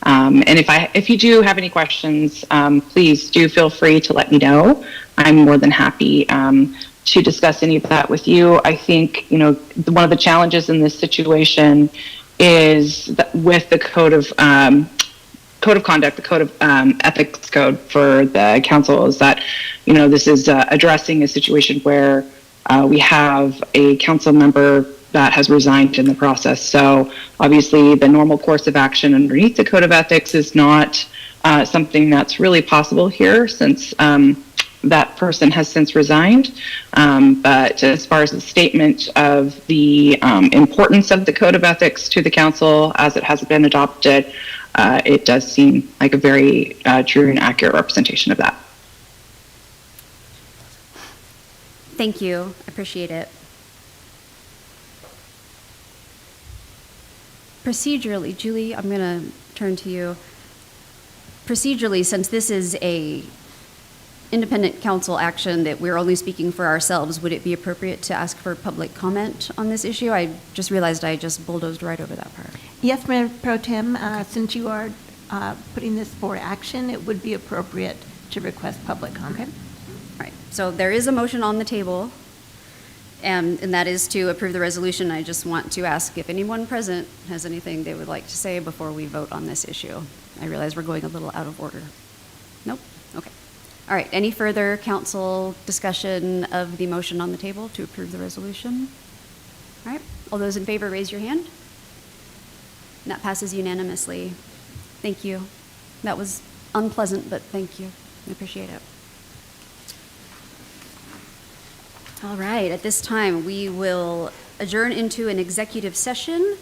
Speaker 19: And if you do have any questions, please do feel free to let me know. I'm more than happy to discuss any of that with you. I think, one of the challenges in this situation is that with the code of conduct, the code of ethics code for the council, is that, this is addressing a situation where we have a council member that has resigned in the process. So obviously the normal course of action underneath the code of ethics is not something that's really possible here, since that person has since resigned. But as far as the statement of the importance of the code of ethics to the council as it has been adopted, it does seem like a very true and accurate representation of that.
Speaker 2: Thank you. I appreciate it. Procedurally, Julie, I'm going to turn to you. Procedurally, since this is a independent council action that we're only speaking for ourselves, would it be appropriate to ask for public comment on this issue? I just realized I just bulldozed right over that part.
Speaker 5: Yes, Mayor Pro Tem, since you are putting this for action, it would be appropriate to request public comment.
Speaker 2: Okay. All right. So there is a motion on the table, and that is to approve the resolution. I just want to ask if anyone present has anything they would like to say before we vote on this issue. I realize we're going a little out of order. Nope? Okay. All right. Any further council discussion of the motion on the table to approve the resolution? All right. All those in favor, raise your hand. And that passes unanimously. Thank you. That was unpleasant, but thank you. I appreciate it. All right, at this time, we will adjourn into an executive session.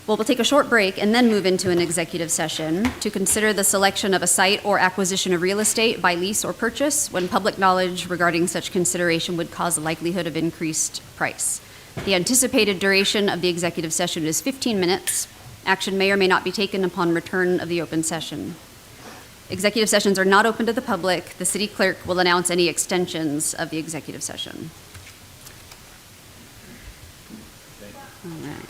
Speaker 2: Well, we'll take a short break and then move into an executive session to consider the selection of a site or acquisition of real estate by lease or purchase when public knowledge regarding such consideration would cause the likelihood of increased price. The anticipated duration of the executive session is 15 minutes. Action may or may not be taken upon return of the open session. Executive sessions are not open to the public. The city clerk will announce any extensions of the executive session. All right.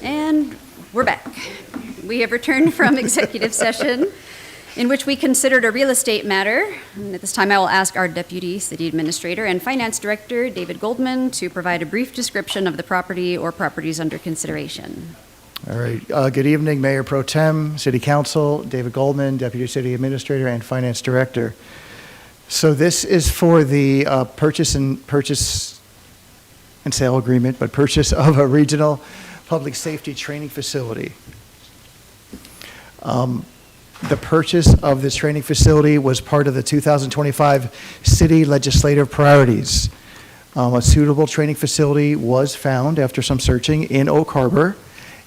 Speaker 2: And we're back. We have returned from executive session in which we considered a real estate matter. And at this time, I will ask our Deputy City Administrator and Finance Director, David Goldman, to provide a brief description of the property or properties under consideration.
Speaker 13: All right. Good evening, Mayor Pro Tem, City Council, David Goldman, Deputy City Administrator and Finance Director. So this is for the purchase and sale agreement, but purchase of a regional public safety training facility. The purchase of this training facility was part of the 2025 city legislative priorities. A suitable training facility was found after some searching in Oak Harbor,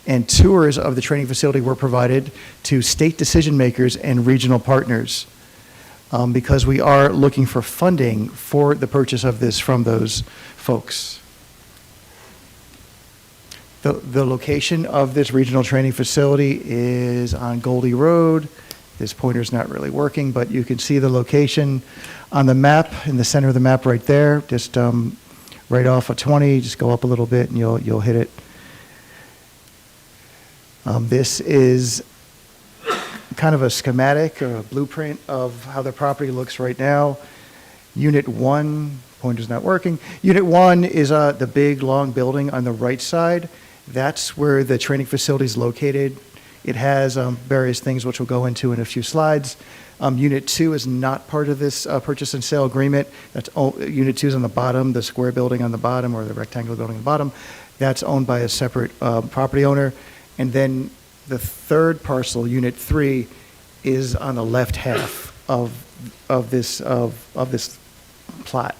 Speaker 13: and tours of the training facility were provided to state decision makers and regional partners. Because we are looking for funding for the purchase of this from those folks. The location of this regional training facility is on Goldie Road. This pointer's not really working, but you can see the location on the map, in the center of the map right there, just right off of 20, just go up a little bit and you'll hit it. This is kind of a schematic or a blueprint of how the property looks right now. Unit 1, pointer's not working. Unit 1 is the big, long building on the right side. That's where the training facility is located. It has various things which we'll go into in a few slides. Unit 2 is not part of this purchase and sale agreement. Unit 2 is on the bottom, the square building on the bottom, or the rectangular building on the bottom. That's owned by a separate property owner. And then the third parcel, Unit 3, is on the left half of this plot.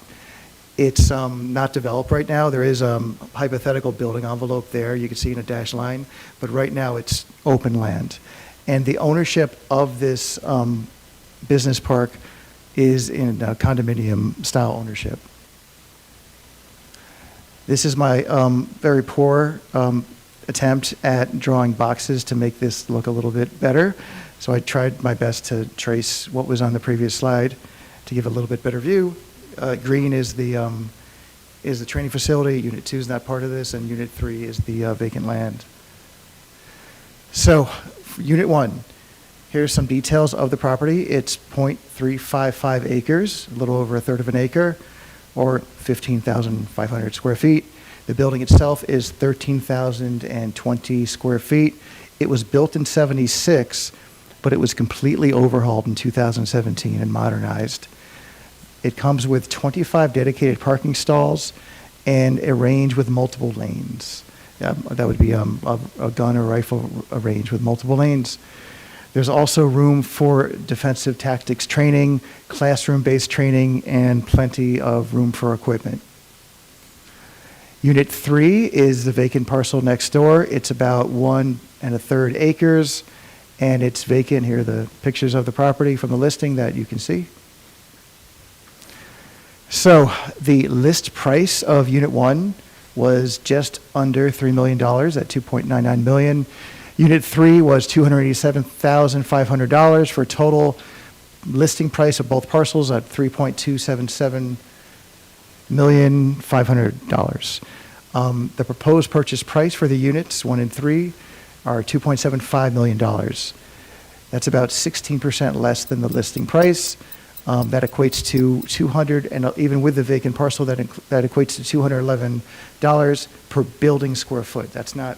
Speaker 13: It's not developed right now. There is a hypothetical building envelope there. You can see in a dashed line, but right now it's open land. And the ownership of this business park is in condominium style ownership. This is my very poor attempt at drawing boxes to make this look a little bit better. So I tried my best to trace what was on the previous slide to give a little bit better view. Green is the training facility. Unit 2 is not part of this, and Unit 3 is the vacant land. So, Unit 1, here's some details of the property. It's 0.355 acres, a little over a third of an acre, or 15,500 square feet. The building itself is 13,020 square feet. It was built in '76, but it was completely overhauled in 2017 and modernized. It comes with 25 dedicated parking stalls and a range with multiple lanes. That would be a gun or rifle range with multiple lanes. There's also room for defensive tactics training, classroom-based training, and plenty of room for equipment. Unit 3 is the vacant parcel next door. It's about 1 1/3 acres, and it's vacant. Here are the pictures of the property from the listing that you can see. So the list price of Unit 1 was just under $3 million at $2.99 million. Unit 3 was $287,500 for a total listing price of both parcels at $3.277,500,000. The proposed purchase price for the units 1 and 3 are $2.75 million. That's about 16% less than the listing price. That equates to and even with the vacant parcel, that equates to $211 per building square foot. That's not,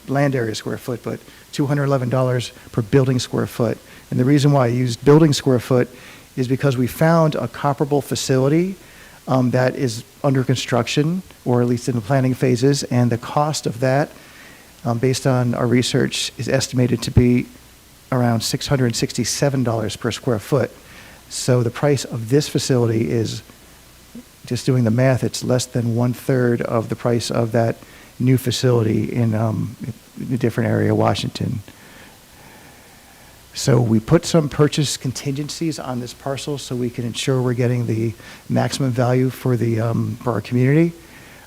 Speaker 13: land area square foot, but $211 per building square foot. And the reason why I used building square foot is because we found a comparable facility that is under construction, or at least in the planning phases, and the cost of that, based on our research, is estimated to be around $667 per square foot. So the price of this facility is, just doing the math, it's less than 1/3 of the price of that new facility in a different area of Washington. So we put some purchase contingencies on this parcel so we can ensure we're getting the maximum value for our community.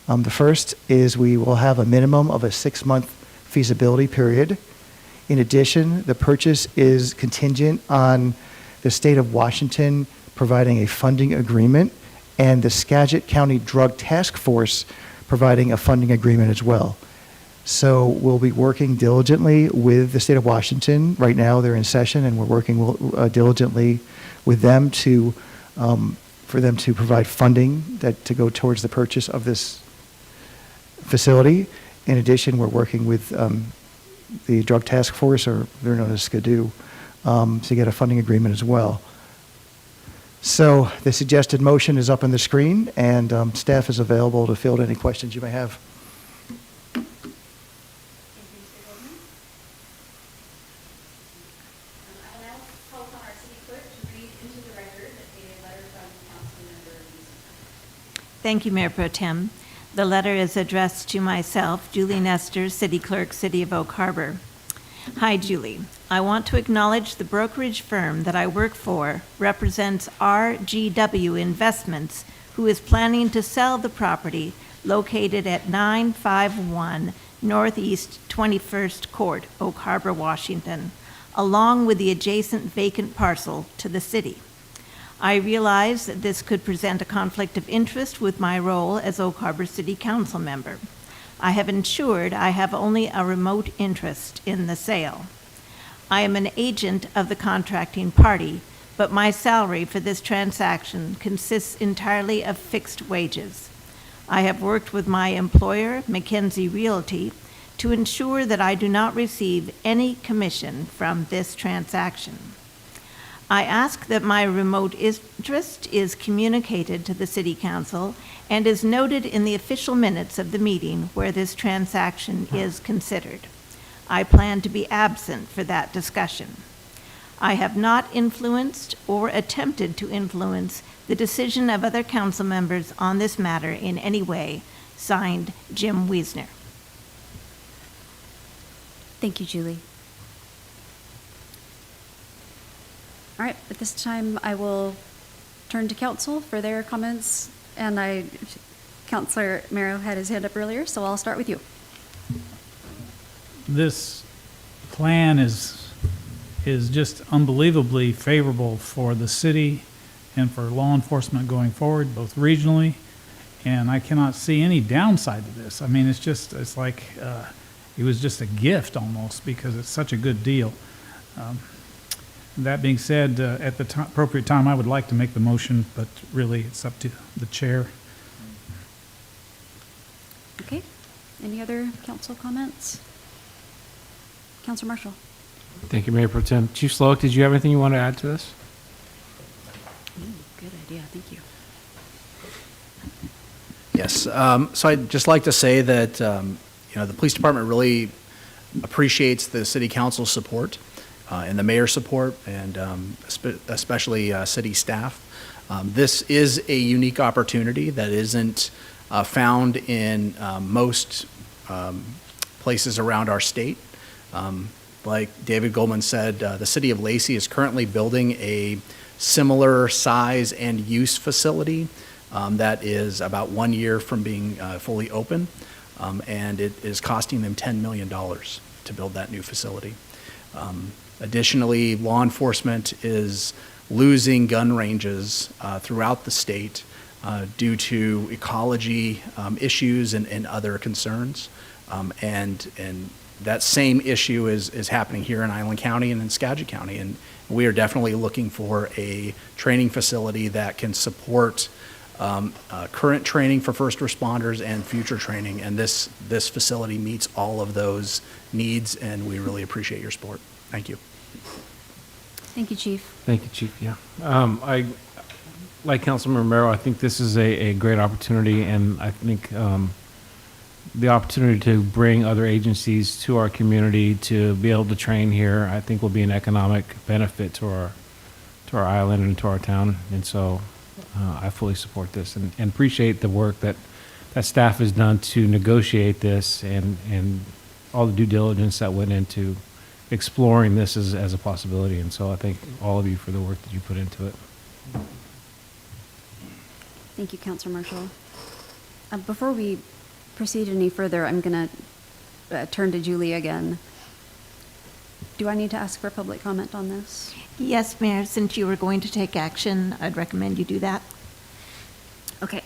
Speaker 13: The first is we will have a minimum of a 6-month feasibility period. In addition, the purchase is contingent on the state of Washington providing a funding agreement, and the Skagit County Drug Task Force providing a funding agreement as well. So we'll be working diligently with the state of Washington. Right now, they're in session, and we're working diligently with them to, for them to provide funding to go towards the purchase of this facility. In addition, we're working with the Drug Task Force, or they're known as SCADU, to get a funding agreement as well. So the suggested motion is up on the screen, and staff is available to field any questions you may have.
Speaker 5: Thank you, Mayor Pro Tem. The letter is addressed to myself, Julie Nestor, City Clerk, City of Oak Harbor. Hi, Julie. I want to acknowledge the brokerage firm that I work for represents RGW Investments, who is planning to sell the property located at 951 Northeast 21st Court, Oak Harbor, Washington, along with the adjacent vacant parcel to the city. I realize that this could present a conflict of interest with my role as Oak Harbor City Council member. I have ensured I have only a remote interest in the sale. I am an agent of the contracting party, but my salary for this transaction consists entirely of fixed wages. I have worked with my employer, McKenzie Realty, to ensure that I do not receive any commission from this transaction. I ask that my remote interest is communicated to the City Council and is noted in the official minutes of the meeting where this transaction is considered. I plan to be absent for that discussion. I have not influenced or attempted to influence the decision of other council members on this matter in any way. Signed, Jim Wiesner.
Speaker 2: Thank you, Julie. All right, at this time, I will turn to council for their comments. And Councilor Merrow had his hand up earlier, so I'll start with you.
Speaker 12: This plan is just unbelievably favorable for the city and for law enforcement going forward, both regionally, and I cannot see any downside to this. I mean, it's like it was just a gift almost, because it's such a good deal. That being said, at the appropriate time, I would like to make the motion, but really it's up to the chair.
Speaker 2: Okay. Any other council comments? Councilor Marshall.
Speaker 6: Thank you, Mayor Pro Tem. Chief Slowick, did you have anything you want to add to this?
Speaker 2: Good idea. Thank you.
Speaker 8: Yes. So I'd just like to say that, the police department really appreciates the city council's support and the mayor's support, and especially city staff. This is a unique opportunity that isn't found in most places around our state. Like David Goldman said, the city of Lacey is currently building a similar size and use facility that is about 1 year from being fully open, and it is costing them $10 million to build that new facility. Additionally, law enforcement is losing gun ranges throughout the state due to ecology issues and other concerns. And that same issue is happening here in Island County and in Skagit County. And we are definitely looking for a training facility that can support current training for first responders and future training. And this facility meets all of those needs, and we really appreciate your support. Thank you.
Speaker 2: Thank you, Chief.
Speaker 6: Thank you, Chief. Yeah. Like Councilmember Merrow, I think this is a great opportunity, and I think the opportunity to bring other agencies to our community to be able to train here, I think will be an economic benefit to our island and to our town. And so I fully support this and appreciate the work that staff has done to negotiate this and all the due diligence that went into exploring this as a possibility. And so I thank all of you for the work that you put into it.
Speaker 2: Thank you, Councilor Marshall. Before we proceed any further, I'm going to turn to Julie again. Do I need to ask for public comment on this?
Speaker 5: Yes, Mayor, since you were going to take action, I'd recommend you do that.
Speaker 2: Okay.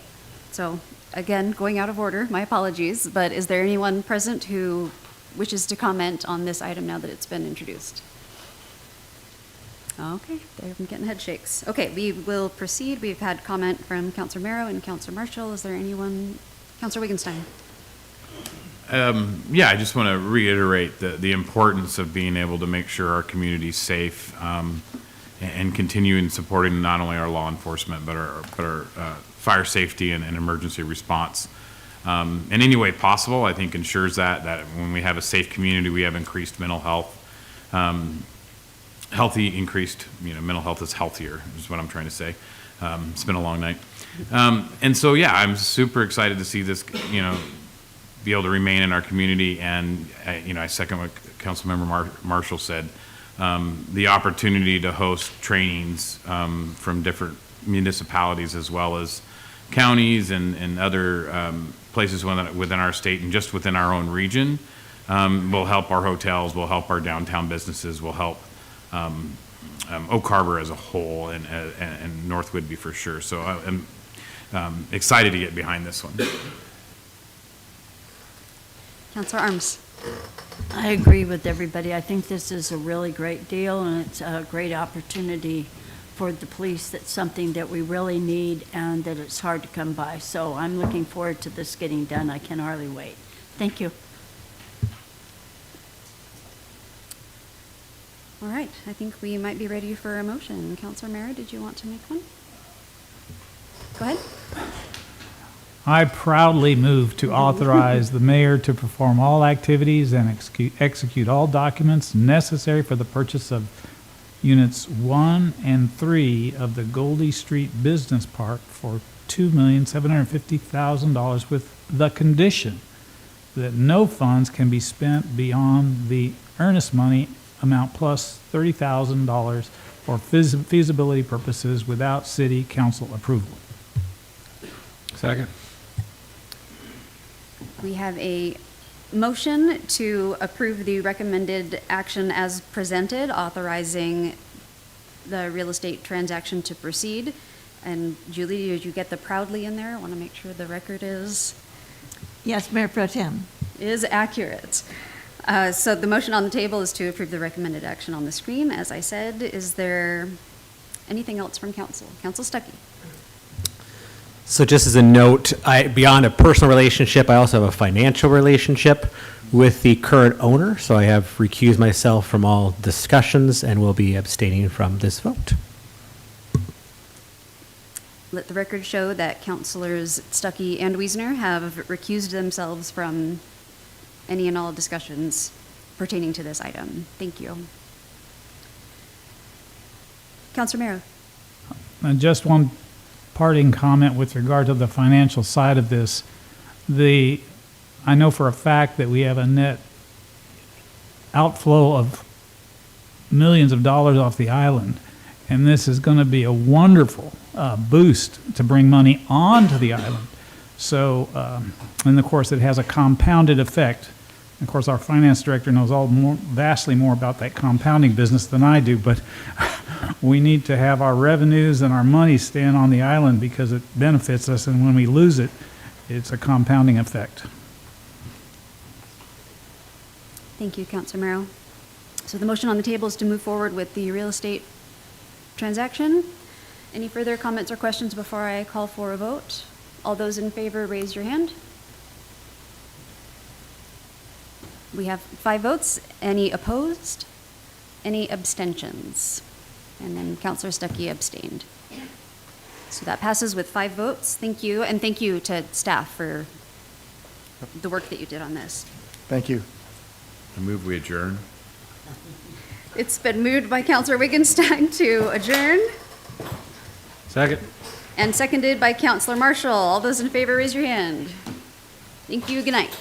Speaker 2: So, again, going out of order, my apologies, but is there anyone present who wishes to comment on this item now that it's been introduced? Okay, they're getting head shakes. Okay, we will proceed. We've had comment from Councilor Merrow and Councilor Marshall. Is there anyone? Councilor Wittgenstein.
Speaker 16: Yeah, I just want to reiterate the importance of being able to make sure our community's safe, and continuing supporting not only our law enforcement, but our fire safety and emergency response. In any way possible, I think ensures that when we have a safe community, we have increased mental health. Mental health is healthier, is what I'm trying to say. It's been a long night. And so, yeah, I'm super excited to see this, be able to remain in our community. And, I second what Councilmember Marshall said. The opportunity to host trainings from different municipalities as well as counties and other places within our state and just within our own region will help our hotels, will help our downtown businesses, will help Oak Harbor as a whole and North Whidbey for sure. So I'm excited to get behind this one.
Speaker 2: Councilor Arms.
Speaker 18: I agree with everybody. I think this is a really great deal, and it's a great opportunity for the police. That's something that we really need and that it's hard to come by. So I'm looking forward to this getting done. I can hardly wait. Thank you.
Speaker 2: All right, I think we might be ready for a motion. Councilor Merrow, did you want to make one? Go ahead.
Speaker 12: I proudly move to authorize the mayor to perform all activities and execute all documents necessary for the purchase of Units 1 and 3 of the Goldie Street Business Park for $2,750,000 with the condition that no funds can be spent beyond the earnest money amount plus $30,000 for feasibility purposes without city council approval.
Speaker 6: Second.
Speaker 2: We have a motion to approve the recommended action as presented, authorizing the real estate transaction to proceed. And Julie, did you get the proudly in there? I want to make sure the record is...
Speaker 5: Yes, Mayor Pro Tem.
Speaker 2: Is accurate. So the motion on the table is to approve the recommended action on the screen. As I said, is there anything else from council? Council Stuckey.
Speaker 14: So just as a note, beyond a personal relationship, I also have a financial relationship with the current owner. So I have recused myself from all discussions and will be abstaining from this vote.
Speaker 2: Let the record show that Councilors Stuckey and Wiesner have recused themselves from any and all discussions pertaining to this item. Thank you. Councilor Merrow.
Speaker 12: Just one parting comment with regard to the financial side of this. I know for a fact that we have a net outflow of millions of dollars off the island, and this is going to be a wonderful boost to bring money onto the island. So, and of course, it has a compounded effect. Of course, our finance director knows vastly more about that compounding business than I do, but we need to have our revenues and our money stand on the island because it benefits us, and when we lose it, it's a compounding effect.
Speaker 2: Thank you, Councilor Merrow. So the motion on the table is to move forward with the real estate transaction. Any further comments or questions before I call for a vote? All those in favor, raise your hand. We have 5 votes. Any opposed? Any abstentions? And then Councilor Stuckey abstained. So that passes with 5 votes. Thank you, and thank you to staff for the work that you did on this.
Speaker 13: Thank you.
Speaker 16: I move we adjourn.
Speaker 2: It's been moved by Councilor Wittgenstein to adjourn.
Speaker 6: Second.
Speaker 2: And seconded by Councilor Marshall. All those in favor, raise your hand. Thank you. Good night.